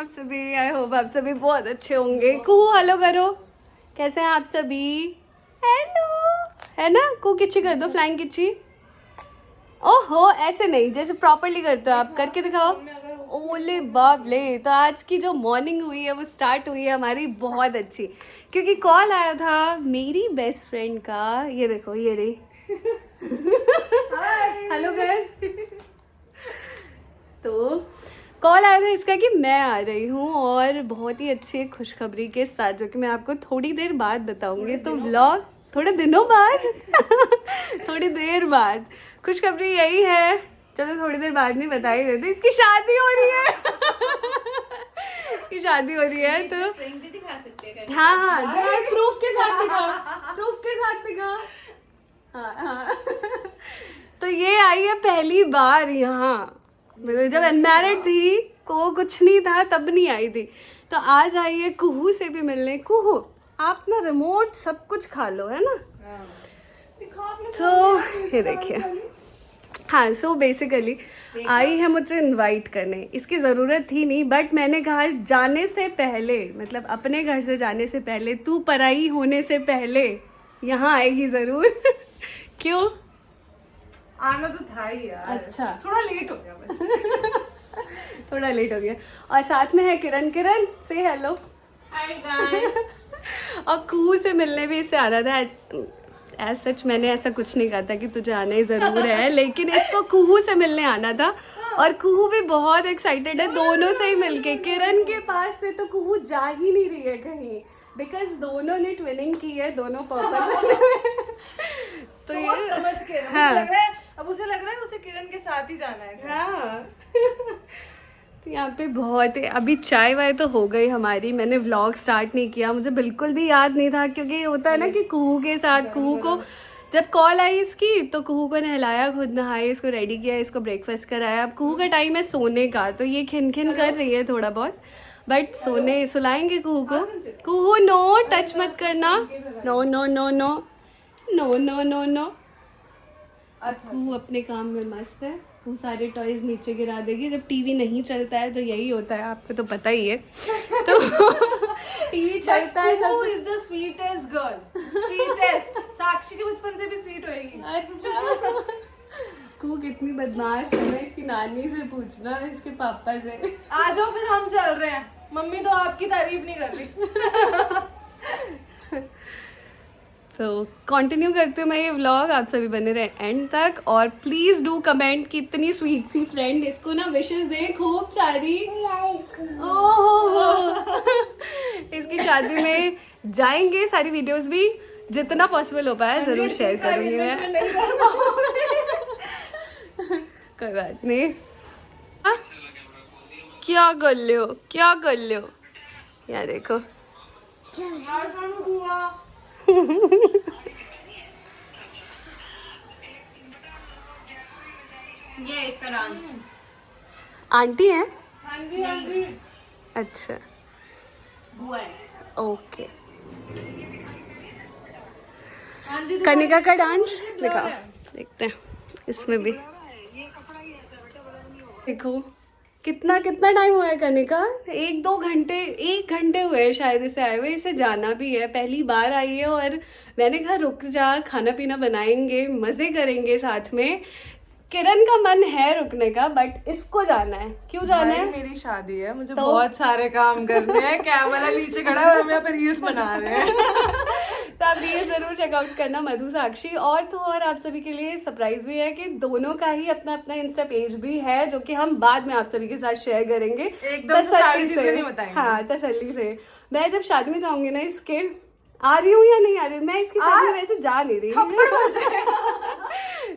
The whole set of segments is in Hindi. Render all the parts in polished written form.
आप सभी? आई होप आप सभी बहुत अच्छे होंगे। कुहू हेलो करो, कैसे हैं आप सभी? हेलो, है ना? को किच्ची कर दो, फ्लाइंग किच्ची। ओहो, ऐसे नहीं, जैसे प्रॉपरली करते हो आप, करके दिखाओ। ओले बाप ले, तो आज की जो मॉर्निंग हुई है वो स्टार्ट हुई है हमारी बहुत अच्छी, क्योंकि कॉल आया था मेरी बेस्ट फ्रेंड का। ये देखो, ये रही। हेलो कर। तो कॉल आया था इसका कि मैं आ रही हूँ, और बहुत ही अच्छी खुशखबरी के साथ, जो कि मैं आपको थोड़ी देर बाद बताऊंगी। तो व्लॉग थोड़े दिनों बाद थोड़ी देर बाद खुशखबरी यही है। चलो थोड़ी देर बाद नहीं बता ही देते, इसकी शादी हो रही है। इसकी शादी हो रही है, तो भी दिखा सकते हैं। हाँ हाँ, प्रूफ के साथ दिखा, प्रूफ के साथ दिखा। हाँ हाँ। तो ये आई है पहली बार यहाँ, मतलब जब अनमैरिड थी, को कुछ नहीं था, तब नहीं आई थी। तो आज आई है कुहू से भी मिलने। कुहू, आप ना रिमोट सब कुछ खा लो, है ना? तो ये देखिए, हाँ, सो बेसिकली आई है मुझे इनवाइट करने। इसकी ज़रूरत थी नहीं, बट मैंने कहा जाने से पहले, मतलब अपने घर से जाने से पहले, तू पराई होने से पहले यहाँ आएगी ज़रूर। क्यों? आना तो था ही यार। अच्छा, थोड़ा लेट हो गया बस। थोड़ा लेट हो गया। और साथ में है किरण। किरण से हेलो। Hi guys. और कुहू से मिलने भी इससे आना था। एज सच मैंने ऐसा कुछ नहीं कहा था कि तुझे आना ही ज़रूर है, लेकिन इसको कुहू से मिलने आना था। और कुहू भी बहुत एक्साइटेड है दोनों से ही मिलके। किरण के पास से तो कुहू जा ही नहीं रही है कहीं, बिकॉज दोनों ने ट्विनिंग की है, दोनों पर्पल। तो ये समझ के हाँ, उसे लग रहा है उसे किरण के साथ ही जाना है। हाँ। तो यहाँ पे बहुत है। अभी चाय वाय तो हो गई हमारी। मैंने व्लॉग स्टार्ट नहीं किया, मुझे बिल्कुल भी याद नहीं था, क्योंकि होता है ना कि कुहू के साथ, कुहू को जब कॉल आई इसकी, तो कुहू को नहलाया, खुद नहाए, इसको रेडी किया, इसको ब्रेकफास्ट कराया। अब कुहू का टाइम है सोने का, तो ये खिन कर रही है थोड़ा बहुत, बट सोने सुलाएंगे कुहू को। कुहू नो, टच मत करना। No no no no no no no no. Kuhu अपने काम में मस्त है। वो सारे टॉयज नीचे गिरा देगी। जब टीवी नहीं चलता है तो यही होता है, आपको तो पता ही है। तो टीवी चलता है Who तब। is the sweetest girl? Sweetest. साक्षी के बचपन से भी स्वीट होएगी। अच्छा, कुहू कितनी बदमाश है ना, इसकी नानी से पूछना, इसके पापा से। आ जाओ फिर, हम चल रहे हैं। मम्मी तो आपकी तारीफ नहीं कर रही। तो कंटिन्यू करती हूँ मैं ये व्लॉग, आप सभी बने रहे एंड तक। और प्लीज़ डू कमेंट कि इतनी स्वीट सी फ्रेंड, इसको ना विशेस दे खूब सारी। ओहो, इसकी शादी में जाएंगे, सारी वीडियोस भी जितना पॉसिबल हो पाया ज़रूर शेयर करूँगी मैं। नहीं कर पाऊंगी। कोई बात नहीं। हाँ? क्या कर ले हो, क्या कर ले हो? यार देखो, ये इसका डांस। आंटी है? हाँ जी, हाँ जी। अच्छा, बुआ है। ओके। हाँ जी, कनिका का डांस दिखाओ, देखते हैं इसमें भी। देखो कितना कितना टाइम हुआ है कनिका, 1-2 घंटे, 1 घंटे हुए हैं शायद इसे आए हुए। इसे जाना भी है, पहली बार आई है, और मैंने कहा रुक जा, खाना पीना बनाएंगे, मज़े करेंगे साथ में। किरण का मन है रुकने का, बट इसको जाना है। क्यों जाना है? मेरी शादी है, मुझे तो- बहुत सारे काम करने हैं। कैमरा नीचे खड़ा है और हम यहाँ पे रील्स बना रहे हैं। तो आप रील जरूर चेकआउट करना, मधु साक्षी। और तो और आप सभी के लिए सरप्राइज भी है कि दोनों का ही अपना अपना इंस्टा पेज भी है, जो कि हम बाद में आप सभी के साथ शेयर करेंगे एकदम से सारी चीजें नहीं बताएंगे। हाँ, तसल्ली से। मैं जब शादी में जाऊंगी ना, इसके आ रही हूँ या नहीं आ रही हूँ, मैं इसकी शादी में वैसे जा नहीं रही।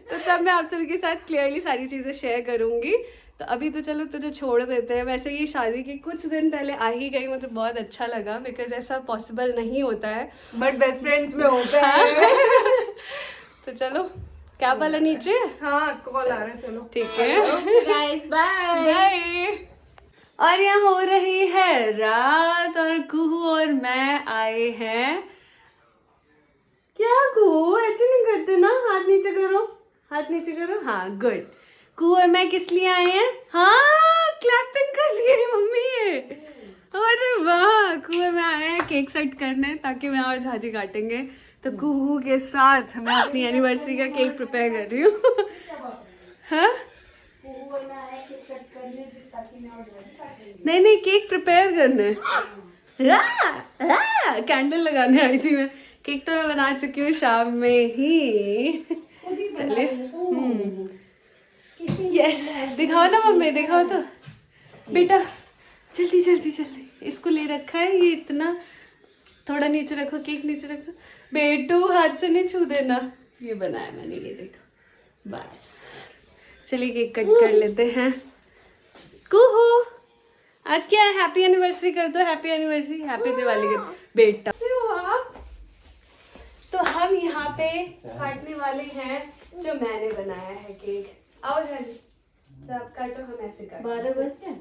तो तब मैं आप सभी के साथ क्लियरली सारी चीज़ें शेयर करूंगी। तो अभी तो चलो तुझे छोड़ देते हैं। वैसे ये शादी के कुछ दिन पहले आ ही गई, मुझे बहुत अच्छा लगा, बिकॉज ऐसा पॉसिबल नहीं होता है, बट बेस्ट फ्रेंड्स में होते हैं। तो चलो, क्या वाला नीचे? हाँ, कॉल आ रहा है, चलो ठीक है गाइस, बाय। बाय। और यहाँ हो रही है रात, और कुहू और मैं आए हैं। क्या कुहू, ऐसे नहीं करते ना, हाथ नीचे करो, हाथ नीचे करो। हाँ, गुड। कुहू और मैं किस लिए आए हैं? हाँ, क्लैपिंग कर लिए मम्मी। केक सेट करने ताकि मैं और झाजी काटेंगे। तो कुहू के साथ मैं अपनी एनिवर्सरी का केक प्रिपेयर कर रही हूँ। हाँ नहीं नहीं, केक प्रिपेयर करने, कैंडल लगाने आई थी मैं। केक तो मैं बना चुकी हूँ शाम में ही। चलिए यस, दिखाओ ना मम्मी, दिखाओ तो बेटा, जल्दी जल्दी जल्दी। इसको ले रखा है ये इतना, थोड़ा नीचे रखो, केक नीचे रखो बेटू, हाथ से नहीं छू देना। ये बनाया मैंने, ये देखो बस। चलिए केक कट कर लेते हैं। कुहू आज क्या है, हैप्पी एनिवर्सरी कर दो, हैप्पी एनिवर्सरी, हैप्पी दिवाली कर बेटा। तो हम यहाँ पे काटने वाले हैं जो मैंने बनाया है केक। आओ झाजी, तो आप काटो, हम ऐसे काटो। 12 बज गए।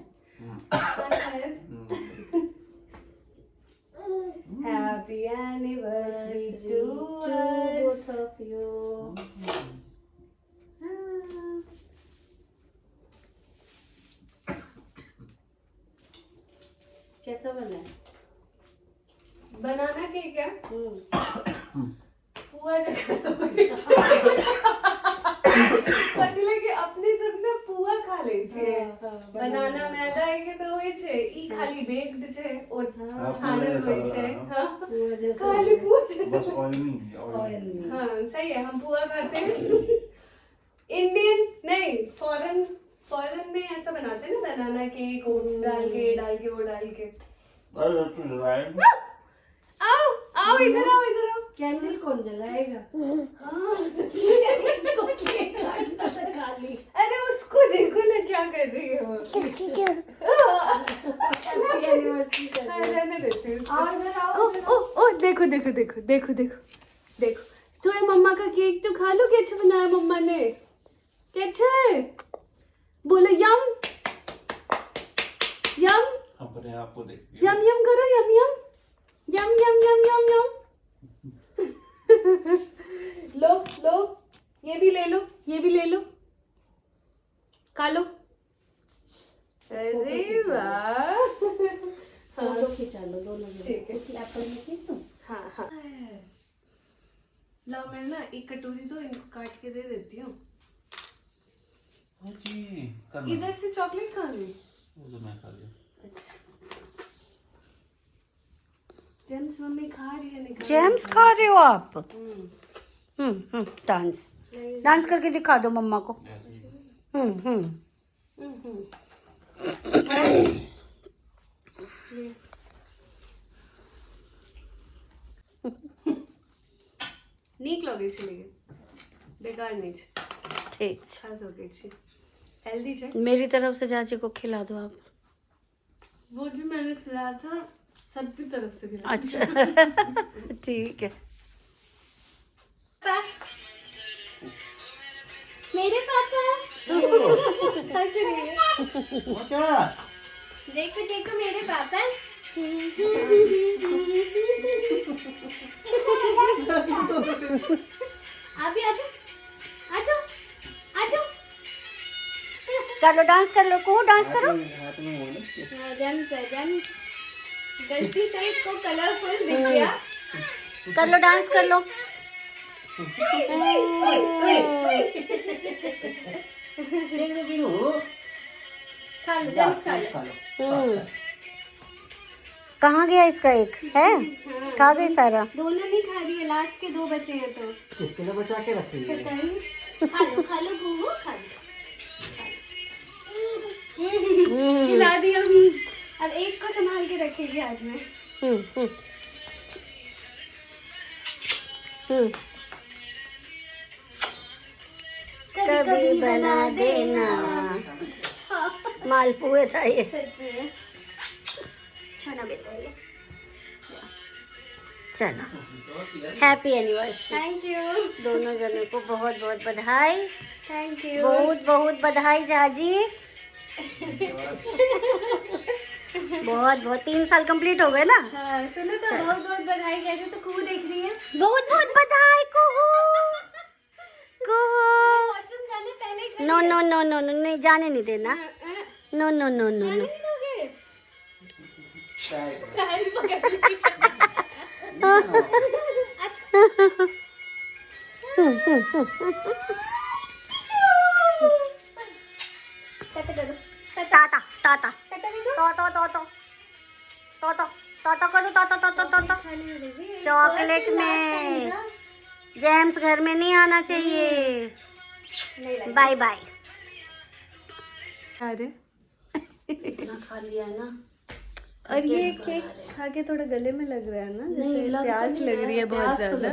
Happy anniversary to us. both of you. कैसा बना है? बनाना केक है पुआ पतले के अपने सब ना पुआ खा ले छे। बनाना मैदा के तो होय छे, ई खाली बेक्ड छे और छानल होय छे। हां पुआ जैसा खाली पुआ बस ऑयल नहीं। हाँ सही है, हम पुआ खाते हैं। इंडियन नहीं, फॉरेन में ऐसा बनाते हैं ना, बनाना केक ओट्स डाल के वो डाल के। आओ आओ इधर आओ, इधर आओ। कैंडल कौन जलाएगा? अरे उसको देखो ना क्या कर रही है वो। रहने देती हूँ उसको। ओ देखो देखो देखो देखो देखो देखो, थोड़ा मम्मा का केक तो खा लो। कैसे बनाया मम्मा ने, कैसे बोलो, यम यम अपने आप को देख यम यम करो, यम यम यम यम यम यम यम। लो लो, ये भी ले लो, ये भी ले लो, खा लो। अरे वाह, फोटो खिंचा लो दोनों जने। ठीक है। उस लैपटॉप में खींच दो। हाँ हाँ लाओ, मैं ना एक कटोरी तो इनको काट के दे देती हूँ। जी करना। इधर से चॉकलेट खा गई। वो तो मैं खा लिया। अच्छा, जेम्स मम्मी खा रही है, नहीं खा जेम्स खा रहे हो आप? डांस डांस करके दिखा दो मम्मा को। ऐसे ही। नीक लगे छे, लेकिन बेकार नहीं छे, ठीक अच्छा सके छे, हेल्दी छे। मेरी तरफ से चाची को खिला दो आप। वो जो मैंने खिलाया था सबकी तरफ से खिलाया। अच्छा ठीक है। मेरे पापा हंस रही है। वो क्या? देखो देखो मेरे पापा। आप भी आजो आजो आजो। कर लो डांस, कर लो को डांस करो। हाथ में वो ना। जेम्स है, जेम्स गलती से इसको कलरफुल दिख गया। कर लो डांस, कर लो। खा लो जेम्स, खा लो। कहाँ गया इसका एक है? खा गई सारा? दोनों नहीं खा रही है, लास्ट के 2 बचे हैं तो किसके लिए बचा के रखी है? पता नहीं। खा लो गुगू, खा लो। खिला दिया। अब एक को संभाल के रखेगी हाथ में। कभी बना देना। मालपुए था ये। छोना बेटा ये। चलो हैप्पी एनिवर्सरी। थैंक यू, दोनों जनों को बहुत बहुत बधाई। Thank you. बहुत बहुत बधाई जाजी। बहुत बहुत 3 साल कंप्लीट हो गए ना। हाँ सुनो तो, बहुत बहुत बधाई कह रही हूँ तो कुहू देख रही है। बहुत बहुत बधाई कुहू। कुहू वॉशरूम जाने पहले ही no no no no no नहीं जाने नहीं देना। नो नो नो नो जाने नो। नहीं दोगे? पैर पकड़ ली। टाटा टाटा तो करो तो चॉकलेट में जेम्स घर में नहीं आना चाहिए। Bye bye. अरे इतना खा लिया है ना। और ये केक खा के थोड़ा गले में लग रहा है ना, जैसे प्यास लग रही है बहुत ज्यादा,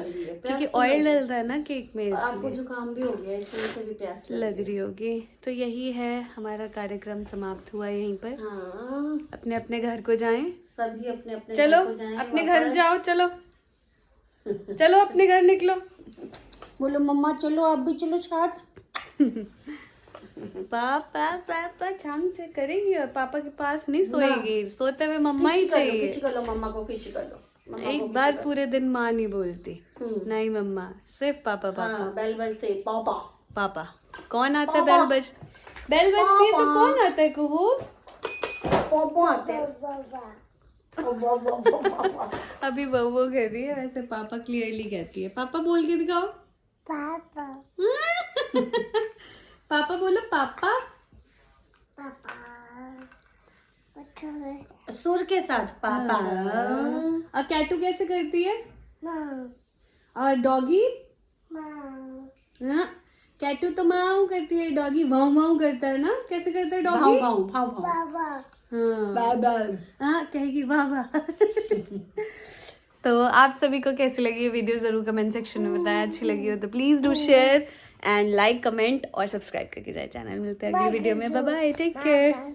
क्योंकि ऑयल डलता है ना केक में, आपको जुकाम भी हो गया इसलिए से भी प्यास लग रही होगी। तो यही है, हमारा कार्यक्रम समाप्त हुआ यहीं पर। हाँ, अपने अपने घर को जाएं। सभी अपने अपने चलो घर को जाएं अपने वापस। घर जाओ, चलो चलो अपने घर निकलो। बोलो मम्मा चलो, आप भी चलो साथ। पापा पापा शांत से करेगी और पापा के पास नहीं सोएगी, सोते हुए मम्मा ही चाहिए। किच कर लो मम्मा को, किच कर लो। एक बार पूरे दिन माँ नहीं बोलती, नहीं मम्मा, सिर्फ पापा पापा। हाँ, बेल बजते पापा पापा कौन आता है? बेल बजती है तो कौन आता है? कुहू पापा आते हैं। अभी वो कह रही है, वैसे पापा क्लियरली कहती है। पापा बोल के दिखाओ। पापा पापा बोलो पापा। सुर के साथ पापा। और कैटू कैसे करती है? और डॉगी? हाँ, कैटू तो माऊ करती है, डॉगी भाव भाव करता है ना। कैसे करता है डॉगी? भाव भाव भाव हाँ हाँ, कहेगी वाह वाह। तो आप सभी को कैसी लगी ये वीडियो जरूर कमेंट सेक्शन में बताएं। अच्छी लगी हो तो please do share and like, comment और सब्सक्राइब करके जाए चैनल। मिलते हैं अगली वीडियो में। Bye bye, take care.